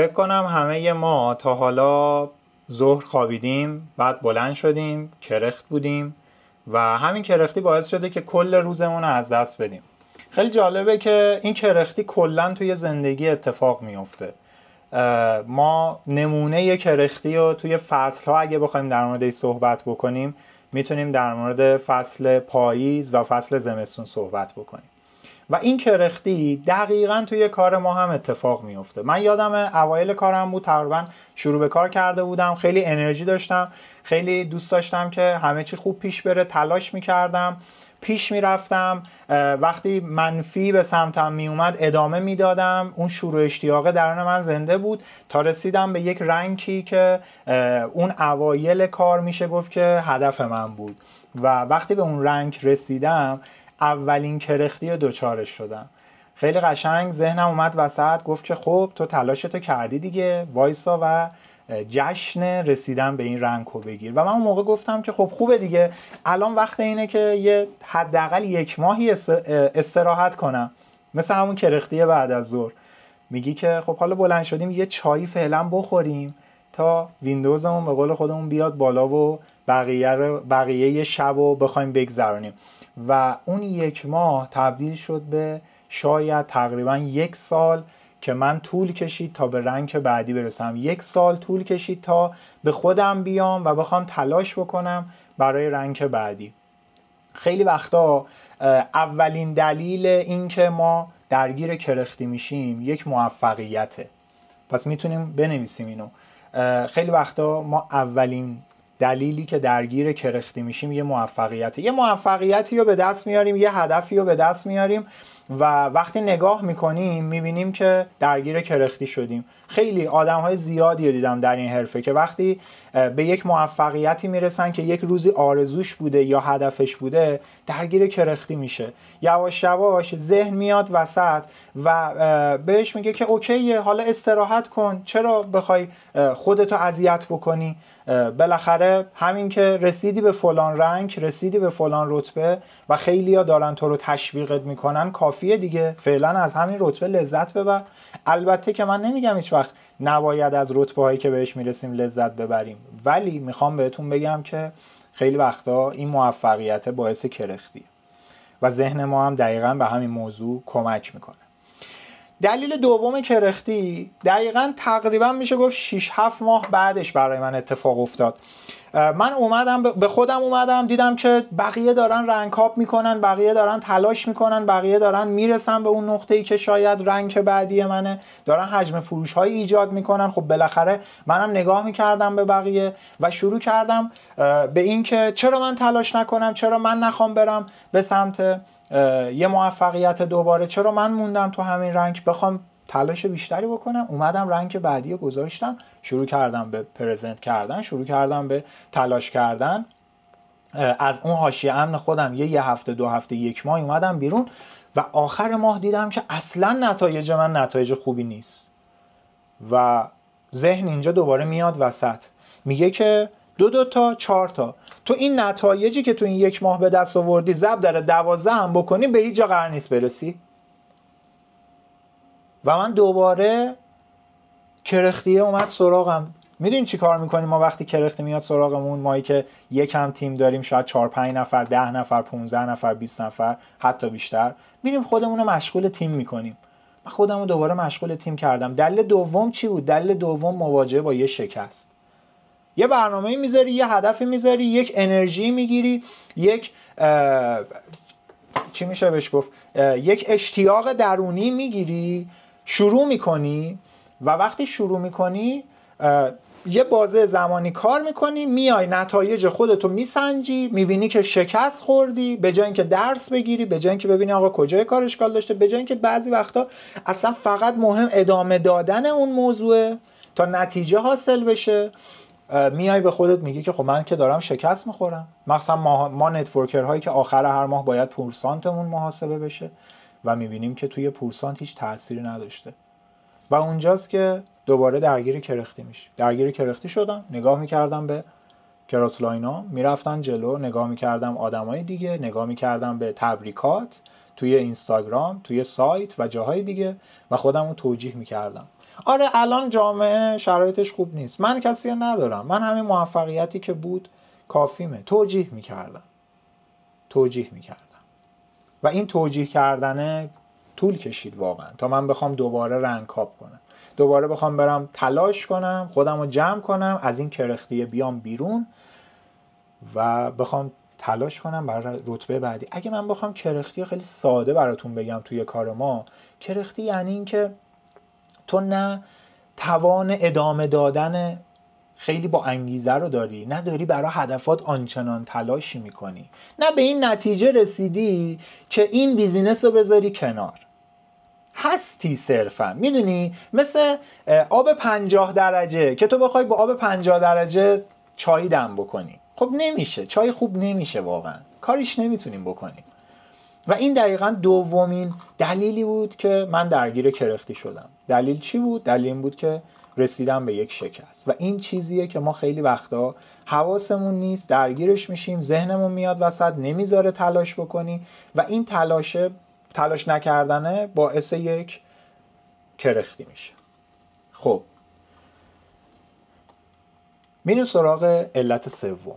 فکر کنم همه ما تا حالا ظهر خوابیدیم، بعد بلند شدیم، کرخت بودیم و همین کرختی باعث شده که کل روزمون رو از دست بدیم. خیلی جالبه که این کرختی کلاً توی زندگی اتفاق میفته. ما نمونه کرختی رو توی فصل‌ها اگه بخوایم در موردش صحبت بکنیم، میتونیم در مورد فصل پاییز و فصل زمستون صحبت بکنیم. و این کرختی دقیقاً توی کار ما هم اتفاق میفته. من یادم اوایل کارم بود، تقریباً شروع به کار کرده بودم، خیلی انرژی داشتم، خیلی دوست داشتم که همه چی خوب پیش بره، تلاش میکردم، پیش میرفتم. وقتی منفی به سمتم میومد ادامه میدادم. اون شور و اشتیاق درون من زنده بود تا رسیدم به یک رنکی که اون اوایل کار میشه گفت که هدف من بود. و وقتی به اون رنک رسیدم، اولین کرختی دوچارش شدم. خیلی قشنگ ذهنم اومد وسط، گفت که خب تو تلاشتو کردی دیگه، وایسا و جشن رسیدن به این رنکو بگیر. و من اون موقع گفتم که خب خوبه دیگه، الان وقت اینه که یه حداقل 1 ماهی استراحت کنم، مثل همون کرختی بعد از ظهر. میگی که خب حالا بلند شدیم یه چایی فعلا بخوریم تا ویندوزمون به قول خودمون بیاد بالا و بقیه شب رو بخوایم بگذرونیم. و اون 1 ماه تبدیل شد به شاید تقریبا 1 سال که من طول کشید تا به رنک بعدی برسم. 1 سال طول کشید تا به خودم بیام و بخوام تلاش بکنم برای رنک بعدی. خیلی وقتا اولین دلیل این که ما درگیر کرختی میشیم یک موفقیته. پس میتونیم بنویسیم اینو. خیلی وقتا ما اولین دلیلی که درگیر کرختی میشیم یه موفقیته. یه موفقیتی رو به دست میاریم، یه هدفی رو به دست میاریم و وقتی نگاه میکنیم میبینیم که درگیر کرختی شدیم. خیلی آدم‌های زیادی رو دیدم در این حرفه که وقتی به یک موفقیتی میرسن که یک روزی آرزوش بوده یا هدفش بوده، درگیر کرختی میشه. یواش یواش ذهن میاد وسط و بهش میگه که اوکیه، حالا استراحت کن، چرا بخوای خودتو اذیت بکنی؟ بالاخره همین که رسیدی به فلان رنک، رسیدی به فلان رتبه و خیلیا دارن تو رو تشویقت میکنن، کافیه دیگه، فعلا از همین رتبه لذت ببر. البته که من نمیگم هیچ وقت نباید از رتبه هایی که بهش میرسیم لذت ببریم، ولی میخوام بهتون بگم که خیلی وقتا این موفقیت باعث کرختیه و ذهن ما هم دقیقاً به همین موضوع کمک میکنه. دلیل دوم کرختی دقیقاً تقریباً میشه گفت 6-7 ماه بعدش برای من اتفاق افتاد. من اومدم به خودم اومدم دیدم که بقیه دارن رنکاپ میکنن، بقیه دارن تلاش میکنن، بقیه دارن میرسن به اون نقطه‌ای که شاید رنک بعدی منه، دارن حجم فروش های ایجاد میکنن. خب بالاخره منم نگاه میکردم به بقیه و شروع کردم به این که چرا من تلاش نکنم، چرا من نخوام برم به سمت یه موفقیت دوباره، چرا من موندم تو همین رنک، بخوام تلاش بیشتری بکنم. اومدم رنک بعدی رو گذاشتم، شروع کردم به پرزنت کردن، شروع کردم به تلاش کردن. از اون حاشیه امن خودم یه هفته 2 هفته 1 ماه اومدم بیرون و آخر ماه دیدم که اصلا نتایج من نتایج خوبی نیست و ذهن اینجا دوباره میاد وسط، میگه که 2 تا 4 تا تو این نتایجی که تو این 1 ماه به دست آوردی ضرب در 12 هم بکنی به هیچ جا قرار نیست برسی. و من دوباره کرختیه اومد سراغم. میدونین چی کار میکنیم ما وقتی کرختی میاد سراغمون؟ مایی که یکم تیم داریم، شاید 4-5 نفر، 10 نفر، 15 نفر، 20 نفر، حتی بیشتر، میریم خودمون رو مشغول تیم میکنیم. من خودم رو دوباره مشغول تیم کردم. دلیل دوم چی بود؟ دلیل دوم مواجهه با یه شکست. یه برنامه‌ای میذاری، یه هدفی میذاری، یک انرژی میگیری، یک چی میشه بهش گفت، یک اشتیاق درونی میگیری، شروع میکنی و وقتی شروع میکنی یه بازه زمانی کار میکنی، میای نتایج خودتو میسنجی، میبینی که شکست خوردی، به جای اینکه درس بگیری، به جای اینکه ببینی آقا کجای کار اشکال داشته، به جای اینکه بعضی وقتا اصلا فقط مهم ادامه دادن اون موضوعه تا نتیجه حاصل بشه، میای به خودت میگی که خب من که دارم شکست میخورم. مثلا ما نتورکر هایی که آخر هر ماه باید پورسانتمون محاسبه بشه و میبینیم که توی پورسانت هیچ تأثیری نداشته و اونجاست که دوباره درگیر کرختی میشه. درگیر کرختی شدم، نگاه میکردم به کراسلاینا میرفتن جلو، نگاه میکردم آدمای دیگه، نگاه میکردم به تبریکات توی اینستاگرام، توی سایت و جاهای دیگه و خودم رو توجیه میکردم. آره الان جامعه شرایطش خوب نیست، من کسی ندارم، من همین موفقیتی که بود کافیمه. توجیه میکردم و این توجیه کردنه طول کشید واقعا تا من بخوام دوباره رنکاب کنم، دوباره بخوام برم تلاش کنم، خودم رو جمع کنم، از این کرختی بیام بیرون و بخوام تلاش کنم برای رتبه بعدی. اگه من بخوام کرختی خیلی ساده براتون بگم توی کار ما، کرختی یعنی این که تو نه توان ادامه دادن خیلی با انگیزه رو داری، نه داری برای هدفات آنچنان تلاشی میکنی، نه به این نتیجه رسیدی که این بیزینس رو بذاری کنار، هستی صرفا. میدونی مثل آب 50 درجه که تو بخوای با آب 50 درجه چای دم بکنی، خب نمیشه، چای خوب نمیشه، واقعا کاریش نمیتونیم بکنیم. و این دقیقاً دومین دلیلی بود که من درگیر کرختی شدم. دلیل چی بود؟ دلیل این بود که رسیدم به یک شکست و این چیزیه که ما خیلی وقتا حواسمون نیست، درگیرش میشیم، ذهنمون میاد وسط، نمیذاره تلاش بکنی و این تلاش نکردنه باعث یک کرختی میشه. خب میریم سراغ علت سوم.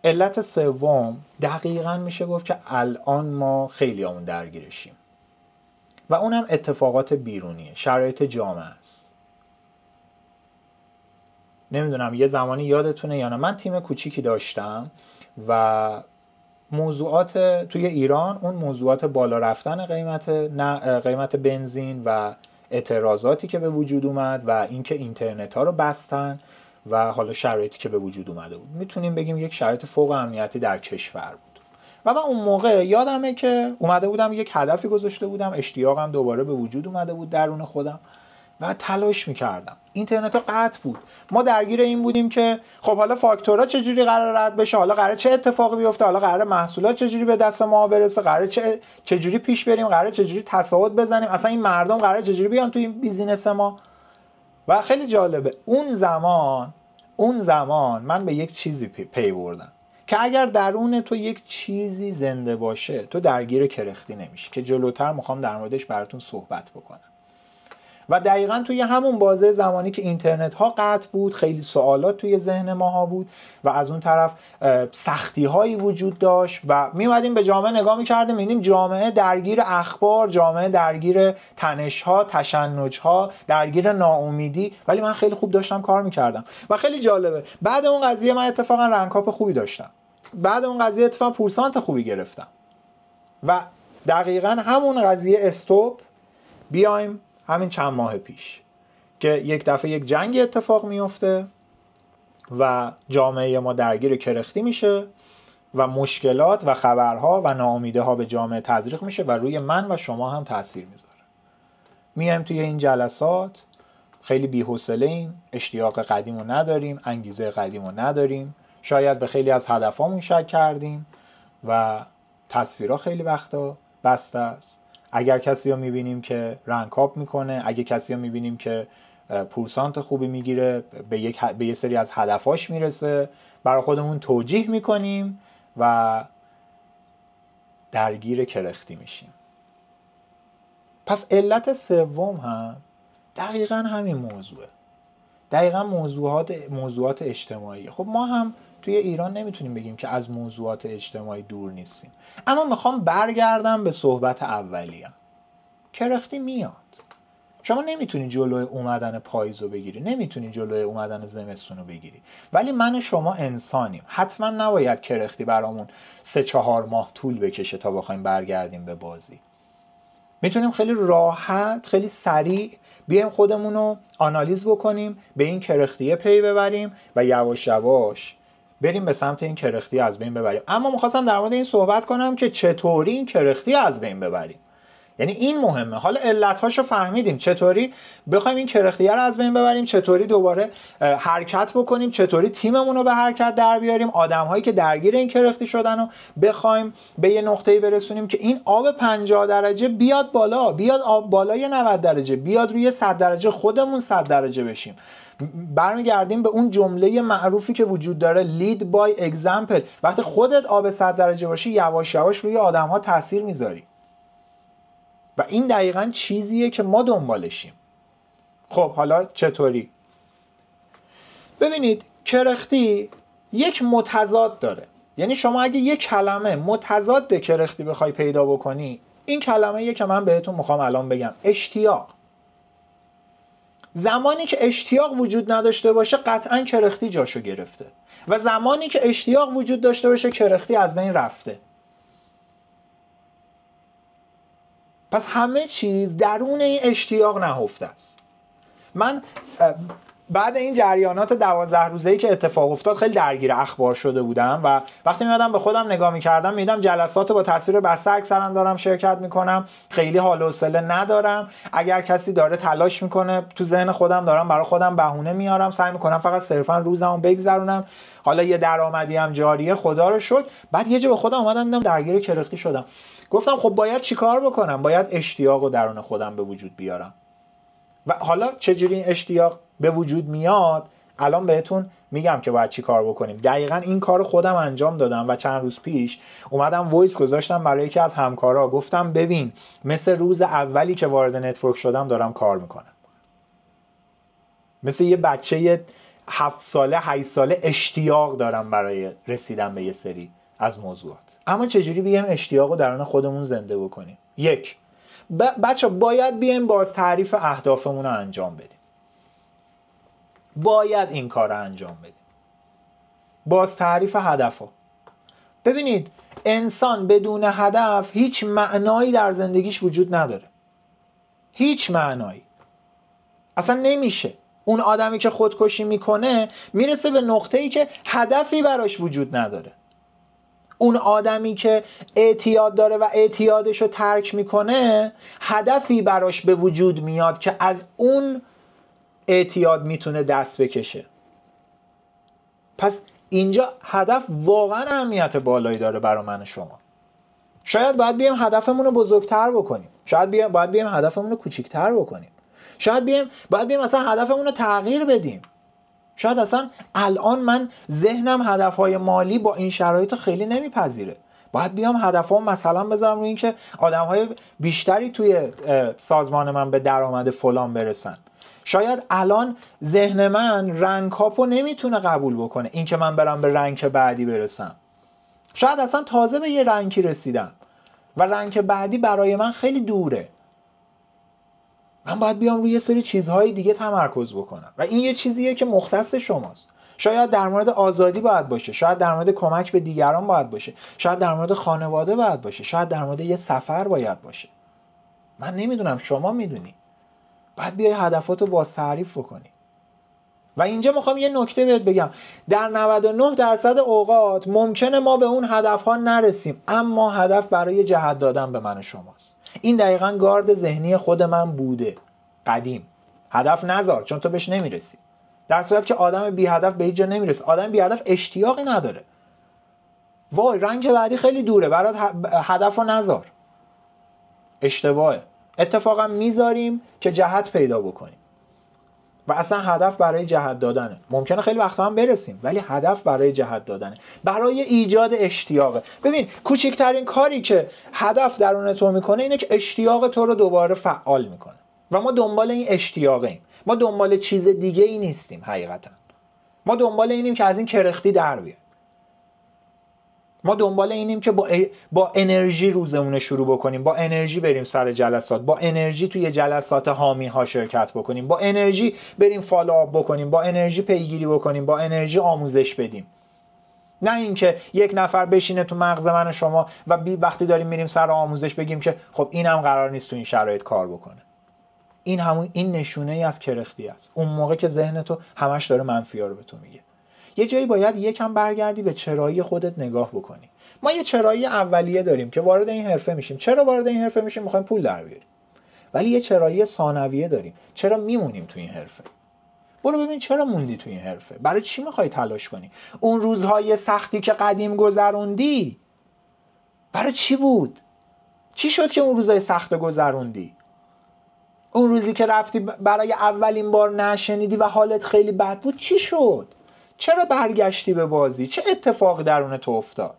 علت سوم دقیقاً میشه گفت که الان ما خیلی همون درگیرشیم و اونم اتفاقات بیرونیه، شرایط جامعه است. نمیدونم یه زمانی یادتونه یا نه، من تیم کوچیکی داشتم و موضوعات توی ایران، اون موضوعات بالا رفتن قیمت بنزین و اعتراضاتی که به وجود اومد و اینکه اینترنت ها رو بستن و حالا شرایطی که به وجود اومده بود، میتونیم بگیم یک شرایط فوق امنیتی در کشور بود. و من اون موقع یادمه که اومده بودم یک هدفی گذاشته بودم، اشتیاقم دوباره به وجود اومده بود درون خودم و تلاش میکردم. اینترنت ها قطع بود، ما درگیر این بودیم که خب حالا فاکتورها چجوری قرار رد بشه، حالا قراره چه اتفاقی بیفته، حالا قراره محصولات چجوری به دست ما برسه، قراره چجوری پیش بریم، قراره چجوری تصاعد بزنیم، اصلا این مردم قراره چجوری بیان تو این بیزینس ما. و خیلی جالبه اون زمان من به یک چیزی پی بردم که اگر درون تو یک چیزی زنده باشه تو درگیر کرختی نمیشی، که جلوتر میخوام در موردش براتون صحبت بکنم. و دقیقاً توی همون بازه زمانی که اینترنت ها قطع بود، خیلی سوالات توی ذهن ماها بود و از اون طرف سختی هایی وجود داشت و میومدیم به جامعه نگاه میکردیم، می‌بینیم جامعه درگیر اخبار، جامعه درگیر تنش ها، تشنج ها، درگیر ناامیدی، ولی من خیلی خوب داشتم کار میکردم. و خیلی جالبه بعد اون قضیه من اتفاقا رنکاپ خوبی داشتم، بعد اون قضیه اتفاقا پورسانت خوبی گرفتم. و دقیقاً همون قضیه استوب بیایم همین چند ماه پیش که یک دفعه یک جنگ اتفاق میفته و جامعه ما درگیر کرختی میشه و مشکلات و خبرها و ناامیده ها به جامعه تزریق میشه و روی من و شما هم تاثیر میذاره. میایم توی این جلسات خیلی بی‌حوصله‌ایم، اشتیاق قدیمو نداریم، انگیزه قدیمو نداریم، شاید به خیلی از هدفامون شک کردیم و تصویرها خیلی وقتا بسته است. اگر کسی رو میبینیم که رنکاپ میکنه، اگه کسی رو میبینیم که پورسانت خوبی میگیره، به یه سری از هدفاش میرسه، برای خودمون توجیه میکنیم و درگیر کرختی میشیم. پس علت سوم هم دقیقاً همین موضوعه، دقیقاً موضوعات اجتماعی. خب ما هم توی ایران نمیتونیم بگیم که از موضوعات اجتماعی دور نیستیم، اما میخوام برگردم به صحبت اولیه. کرختی میاد، شما نمیتونی جلوی اومدن پاییز رو بگیری، نمیتونی جلوی اومدن زمستون رو بگیری، ولی من و شما انسانیم، حتما نباید کرختی برامون 3-4 ماه طول بکشه تا بخوایم برگردیم به بازی. میتونیم خیلی راحت، خیلی سریع بیایم خودمون رو آنالیز بکنیم، به این کرختیه پی ببریم و یواش یواش بریم به سمت این کرختی از بین ببریم. اما میخواستم در مورد این صحبت کنم که چطوری این کرختی از بین ببریم. یعنی این مهمه. حالا علت‌هاشو فهمیدیم، چطوری بخوایم این کرختیه رو از بین ببریم، چطوری دوباره حرکت بکنیم، چطوری تیممون رو به حرکت در بیاریم، آدم‌هایی که درگیر این کرختی شدن رو بخوایم به یه نقطه‌ای برسونیم که این آب 50 درجه بیاد بالا، بیاد آب بالای 90 درجه، بیاد روی 100 درجه، خودمون 100 درجه بشیم. برمیگردیم به اون جمله معروفی که وجود داره lead by example. وقتی خودت آب 100 درجه باشی، یواش یواش روی آدم‌ها تاثیر میذاری. و این دقیقاً چیزیه که ما دنبالشیم. خب حالا چطوری؟ ببینید کرختی یک متضاد داره. یعنی شما اگه یک کلمه متضاد کرختی بخوای پیدا بکنی، این کلمه که من بهتون میخوام الان بگم، اشتیاق. زمانی که اشتیاق وجود نداشته باشه قطعا کرختی جاشو گرفته و زمانی که اشتیاق وجود داشته باشه کرختی از بین رفته. پس همه چیز درون این اشتیاق نهفته است. من بعد این جریانات 12 روزه‌ای که اتفاق افتاد خیلی درگیر اخبار شده بودم و وقتی میادم به خودم نگاه میکردم میدم جلسات با تصویر بسته اکثرا دارم شرکت میکنم، خیلی حال و حوصله ندارم. اگر کسی داره تلاش میکنه تو ذهن خودم دارم برای خودم بهونه میارم، سعی میکنم فقط صرفا روزمو بگذرونم، حالا یه درآمدی هم جاریه خدا رو شکر. بعد یه جا به خودم اومدم دیدم درگیر کرختی شدم، گفتم خب باید چیکار بکنم؟ باید اشتیاقو درون خودم به وجود بیارم. و حالا چجوری این اشتیاق به وجود میاد الان بهتون میگم که باید چی کار بکنیم. دقیقاً این کار خودم انجام دادم و چند روز پیش اومدم وایس گذاشتم برای یکی از همکارا، گفتم ببین مثل روز اولی که وارد نتورک شدم دارم کار میکنم، مثل یه بچه 7 ساله 8 ساله اشتیاق دارم برای رسیدن به یه سری از موضوعات. اما چجوری بیایم اشتیاق رو درون خودمون زنده بکنیم؟ یک، بچه باید بیایم باز تعریف اهدافمون رو انجام بدیم. باید این کار رو انجام بدیم. باز تعریف هدفها. ببینید انسان بدون هدف هیچ معنایی در زندگیش وجود نداره. هیچ معنایی. اصلا نمیشه. اون آدمی که خودکشی میکنه میرسه به نقطه‌ای که هدفی براش وجود نداره. اون آدمی که اعتیاد داره و اعتیادشو ترک میکنه هدفی براش به وجود میاد که از اون اعتیاد میتونه دست بکشه. پس اینجا هدف واقعا اهمیت بالایی داره برای من و شما. شاید باید بیایم هدفمون رو بزرگتر بکنیم، شاید باید بیایم هدفمون رو کوچیک‌تر باید بیایم اصلا هدفمون رو تغییر بدیم. شاید اصلا الان من ذهنم هدفهای مالی با این شرایط خیلی نمیپذیره. باید بیام هدفام مثلا بذارم روی این که آدمهای بیشتری توی سازمان من به درآمد فلان برسن. شاید الان ذهن من رنگ کاپو نمیتونه قبول بکنه، این که من برم به رنگ بعدی برسم. شاید اصلا تازه به یه رنگی رسیدم و رنگ بعدی برای من خیلی دوره. من باید بیام روی یه سری چیزهای دیگه تمرکز بکنم و این یه چیزیه که مختص شماست. شاید در مورد آزادی باید باشه، شاید در مورد کمک به دیگران باید باشه، شاید در مورد خانواده باید باشه، شاید در مورد یه سفر باید باشه. من نمیدونم، شما میدونی. باید بیای هدفاتو باز تعریف بکنی. و اینجا میخوام یه نکته بهت بگم، در 99% اوقات ممکنه ما به اون هدفها نرسیم، اما هدف برای جهت دادن به من و شماست. این دقیقاً گارد ذهنی خود من بوده قدیم. هدف نذار چون تو بهش نمیرسی. در صورت که آدم بی هدف به هیچ جا نمیرسه. آدم بی هدف اشتیاقی نداره. وای رنگ بعدی خیلی دوره، برات هدفو نذار. اشتباهه. اتفاقا میذاریم که جهت پیدا بکنیم. و اصلا هدف برای جهت دادنه. ممکنه خیلی وقتا هم برسیم ولی هدف برای جهت دادنه، برای ایجاد اشتیاقه. ببین کوچکترین کاری که هدف درون تو میکنه اینه که اشتیاق تو رو دوباره فعال میکنه و ما دنبال این اشتیاقیم. ما دنبال چیز دیگه ای نیستیم. حقیقتا ما دنبال اینیم که از این کرختی در بیایم. ما دنبال اینیم که با انرژی روزمون شروع بکنیم، با انرژی بریم سر جلسات، با انرژی توی جلسات حامی ها شرکت بکنیم، با انرژی بریم فالوآپ بکنیم، با انرژی پیگیری بکنیم، با انرژی آموزش بدیم. نه اینکه یک نفر بشینه تو مغز من و شما و وقتی داریم میریم سر آموزش بگیم که خب اینم قرار نیست تو این شرایط کار بکنه. این نشونه ای از کرختی است. اون موقع که ذهن تو همش داره منفی‌ها رو به تو میگه. یه جایی باید یکم برگردی به چرایی خودت نگاه بکنی. ما یه چرایی اولیه داریم که وارد این حرفه میشیم. چرا وارد این حرفه میشیم؟ میخوایم پول در بیاریم. ولی یه چرایی ثانویه داریم. چرا میمونیم تو این حرفه؟ برو ببین چرا موندی تو این حرفه. برای چی میخوای تلاش کنی؟ اون روزهای سختی که قدیم گذروندی برای چی بود؟ چی شد که اون روزهای سخت گذروندی؟ اون روزی که رفتی برای اولین بار نشنیدی و حالت خیلی بد بود چی شد؟ چرا برگشتی به بازی؟ چه اتفاقی درون تو افتاد؟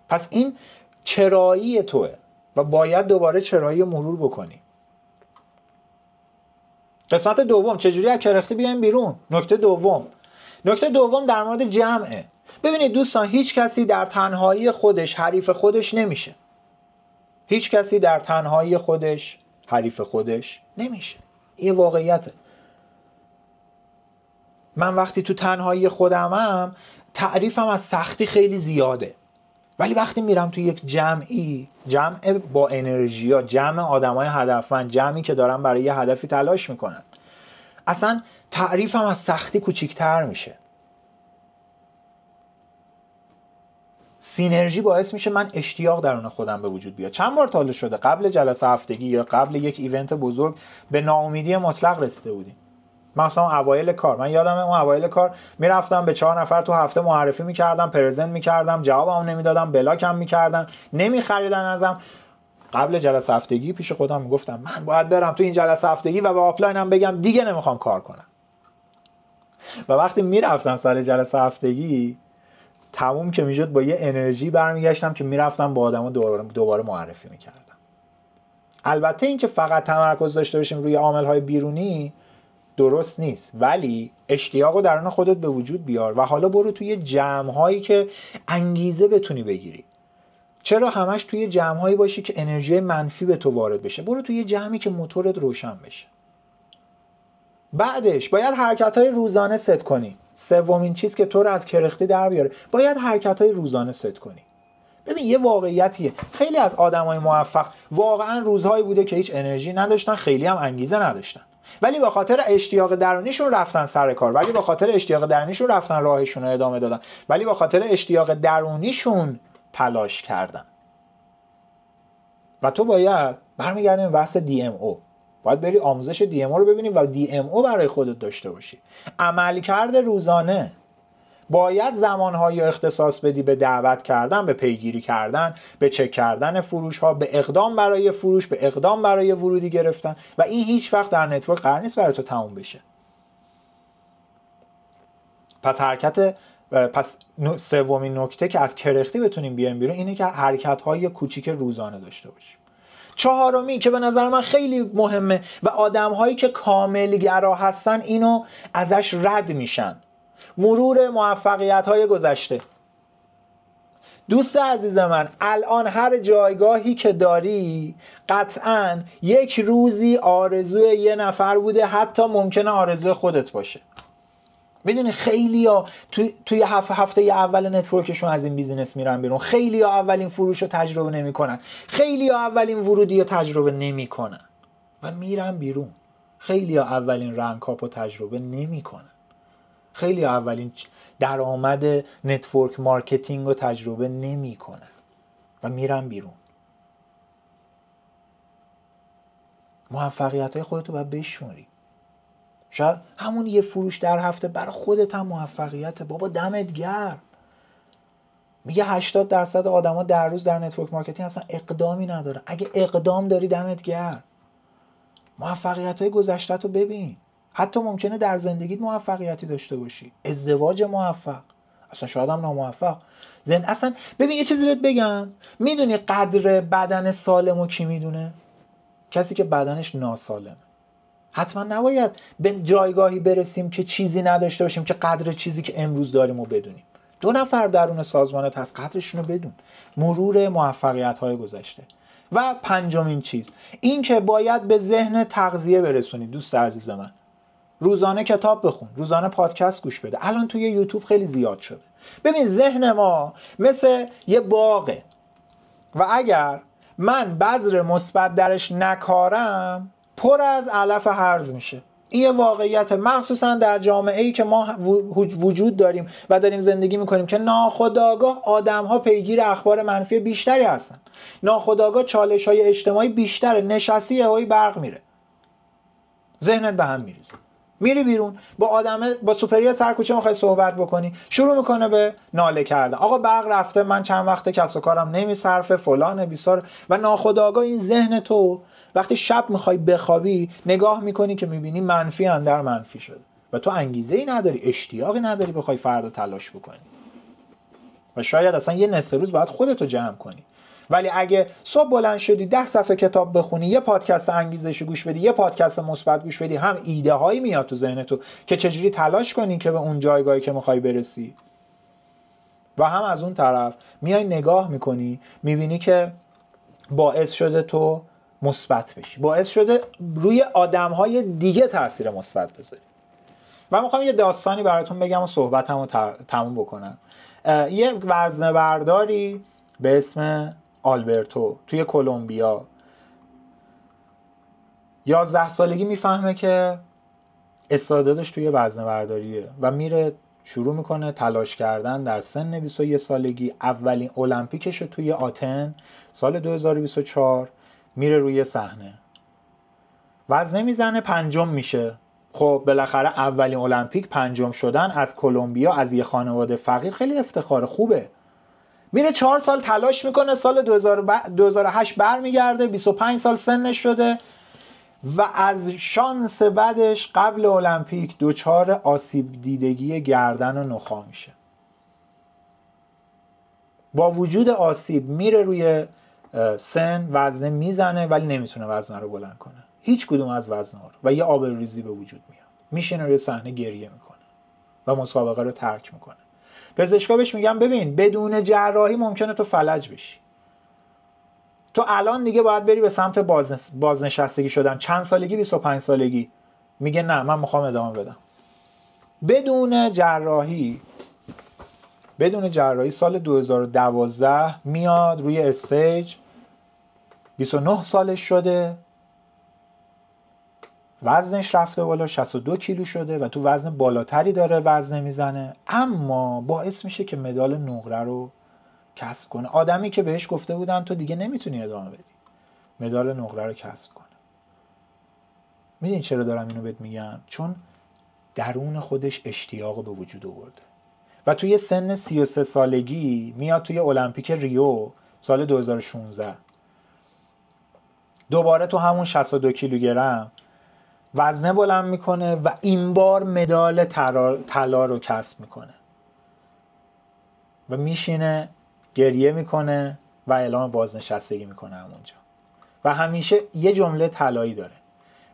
پس این چرایی توه و باید دوباره چرایی مرور بکنی. قسمت دوم چجوری از کرختی بیایم بیرون. نکته دوم در مورد جمعه. ببینید دوستان، هیچ کسی در تنهایی خودش حریف خودش نمیشه. هیچ کسی در تنهایی خودش حریف خودش نمیشه. این واقعیته. من وقتی تو تنهایی خودمم تعریفم از سختی خیلی زیاده، ولی وقتی میرم تو یک جمعی، جمع با انرژیا، جمع آدمای هدفمند، جمعی که دارن برای یه هدفی تلاش میکنن، اصلا تعریفم از سختی کوچیک‌تر میشه. سینرژی باعث میشه من اشتیاق درون خودم به وجود بیاد. چند بار تا شده قبل جلسه هفتگی یا قبل یک ایونت بزرگ به ناامیدی مطلق رسیده بودیم. مثلا اوایل کار، من یادمه اون اوایل کار میرفتم به 4 نفر تو هفته معرفی میکردم، پرزنت میکردم، جوابمو نمیدادم، بلاکم میکردن، نمیخریدن ازم. قبل جلسه هفتگی پیش خودم میگفتم من باید برم تو این جلسه هفتگی و به آپلاینم بگم دیگه نمیخوام کار کنم. و وقتی میرفتم سر جلسه هفتگی تموم که میشد، با یه انرژی برمیگشتم که میرفتم با آدما دوباره معرفی میکردم. البته این که فقط تمرکز داشته باشیم روی عامل‌های بیرونی درست نیست، ولی اشتیاقو درون خودت به وجود بیار و حالا برو توی جمع‌هایی که انگیزه بتونی بگیری. چرا همش توی جمع‌هایی باشی که انرژی منفی به تو وارد بشه؟ برو توی جمعی که موتورت روشن بشه. بعدش باید حرکت‌های روزانه ست کنی. سومین چیز که تو رو از کرختی در بیاره، باید حرکت‌های روزانه ست کنی. ببین یه واقعیتیه، خیلی از آدمای موفق واقعا روزهایی بوده که هیچ انرژی نداشتن، خیلی هم انگیزه نداشتن، ولی به خاطر اشتیاق درونیشون رفتن سر کار، ولی به خاطر اشتیاق درونیشون رفتن راهشون رو ادامه دادن، ولی به خاطر اشتیاق درونیشون تلاش کردن. و تو باید برمیگردیم به بحث DMO. باید بری آموزش DMO رو ببینی و DMO برای خودت داشته باشی. عملکرد روزانه. باید زمانهایی اختصاص بدی به دعوت کردن، به پیگیری کردن، به چک کردن فروش ها، به اقدام برای فروش، به اقدام برای ورودی گرفتن، و این هیچ وقت در نتورک قرار نیست برای تو تموم بشه. پس سومین نکته که از کرختی بتونیم بیایم بیرون اینه که حرکت های کوچیک روزانه داشته باشیم. چهارمی که به نظر من خیلی مهمه و آدم هایی که کاملگرا هستن اینو ازش رد میشن، مرور موفقیت های گذشته. دوست عزیز من، الان هر جایگاهی که داری قطعاً یک روزی آرزوی یه نفر بوده، حتی ممکنه آرزوی خودت باشه. میدونی خیلی ها توی هفته اول نتورکشون از این بیزینس میرن بیرون، خیلی ها اولین فروش رو تجربه نمی کنن، خیلی ها اولین ورودی رو تجربه نمی کنن و میرن بیرون، خیلی ها اولین رنکاپ رو تجربه نمی کنن، خیلی ها اولین درآمد نتورک مارکتینگ رو تجربه نمی کنن و میرن بیرون. موفقیت های خودتو باید بشماری. شاید همون یه فروش در هفته برای خودت هم موفقیته. بابا دمت گرم. میگه 80% آدما در روز در نتورک مارکتینگ اصلا اقدامی ندارن. اگه اقدام داری دمت گرم. موفقیت‌های گذشته‌تو ببین. حتی ممکنه در زندگیت موفقیتی داشته باشی، ازدواج موفق، اصلا شاید هم ناموفق. اصلا ببین یه چیزی بهت بگم، میدونی قدر بدن سالمو کی میدونه؟ کسی که بدنش ناسالمه. حتما نباید به جایگاهی برسیم که چیزی نداشته باشیم که قدر چیزی که امروز داریم رو بدونیم. 2 نفر درون سازمانت هست، قدرشون رو بدون. مرور موفقیت‌های گذشته. و پنجمین چیز این که باید به ذهن تغذیه برسونید. دوست عزیز من، روزانه کتاب بخون، روزانه پادکست گوش بده. الان توی یوتیوب خیلی زیاد شده. ببین ذهن ما مثل یه باغه و اگر من بذر مثبت درش نکارم پر از علف هرز میشه. این یه واقعیت، مخصوصا در جامعه‌ای که ما وجود داریم و داریم زندگی میکنیم که ناخودآگاه آدم‌ها پیگیر اخبار منفی بیشتری هستن. ناخودآگاه چالش‌های اجتماعی بیشتره. نشستی یهویی برق میره، ذهنت به هم میریزه، میری بیرون با سوپریا سر کوچه میخوای صحبت بکنی، شروع میکنه به ناله کردن. آقا برق رفته، من چند وقته کسب و کارم نمیصرفه، فلان بیسار. و ناخودآگاه این ذهن تو وقتی شب میخوای بخوابی نگاه میکنی که میبینی منفی اندر منفی شده و تو انگیزه‌ای نداری، اشتیاقی نداری بخوای فردا تلاش بکنی و شاید اصلا یه نصف روز باید خودتو جمع کنی ولی اگه صبح بلند شدی 10 صفحه کتاب بخونی، یه پادکست انگیزشی گوش بدی، یه پادکست مثبت گوش بدی، هم ایده هایی میاد تو ذهن تو که چجوری تلاش کنی که به اون جایگاهی که میخوای برسی، و هم از اون طرف میای نگاه میکنی میبینی که باعث شده تو مثبت بشی، باعث شده روی آدمهای دیگه تاثیر مثبت بذاری. من میخوام یه داستانی براتون بگم و صحبتمو تموم بکنم. یه وزنه‌برداری به اسم آلبرتو توی کلمبیا 11 سالگی میفهمه که استعدادش توی وزنه‌برداریه و میره شروع میکنه تلاش کردن. در سن 21 سالگی اولین المپیکش توی آتن سال 2024 میره روی صحنه، وزنه میزنه، پنجم میشه. خب بالاخره اولین المپیک پنجم شدن از کلمبیا، از یه خانواده فقیر، خیلی افتخار خوبه. میره 4 سال تلاش میکنه، سال 2008 برمیگرده، 25 سال سنش شده و از شانس بدش قبل المپیک دچار آسیب دیدگی گردن و نخاع میشه. با وجود آسیب میره روی سن، وزنه میزنه ولی نمیتونه وزنه رو بلند کنه، هیچ کدوم از وزنه رو، و یه آبروریزی به وجود میاد. میشینه روی صحنه گریه میکنه و مسابقه رو ترک میکنه. پزشکا بهش میگن ببین بدون جراحی ممکنه تو فلج بشی، تو الان دیگه باید بری به سمت بازنشستگی شدن. چند سالگی؟ 25 سالگی. میگه نه من میخوام ادامه بدم. بدون جراحی سال 2012 میاد روی استیج، 29 سالش شده، وزنش رفته بالا، 62 کیلو شده و تو وزن بالاتری داره وزنه میزنه، اما باعث میشه که مدال نقره رو کسب کنه. آدمی که بهش گفته بودن تو دیگه نمیتونی ادامه بدی، مدال نقره رو کسب کنه. میدونی چرا دارم اینو بهت میگم؟ چون درون خودش اشتیاق به وجود آورده و توی سن 33 سالگی میاد توی المپیک ریو سال 2016 دوباره تو همون 62 کیلوگرم وزنه بلند میکنه و این بار مدال طلا رو کسب میکنه و میشینه گریه میکنه و اعلام بازنشستگی میکنه همونجا. و همیشه یه جمله طلایی داره،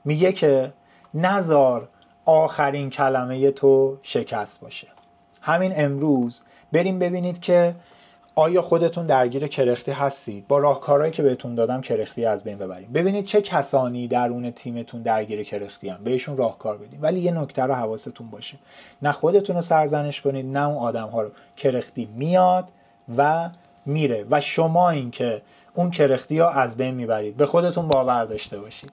میگه که نذار آخرین کلمه تو شکست باشه. همین امروز بریم ببینید که آیا خودتون درگیر کرختی هستید؟ با راهکارهایی که بهتون دادم کرختی از بین ببریم. ببینید چه کسانی درون تیمتون درگیر کرختی ان، بهشون راهکار بدین. ولی یه نکته رو حواستون باشه، نه خودتون رو سرزنش کنید نه اون آدم‌ها رو. کرختی میاد و میره و شما این که اون کرختی ها از بین میبرید. به خودتون باور داشته باشید.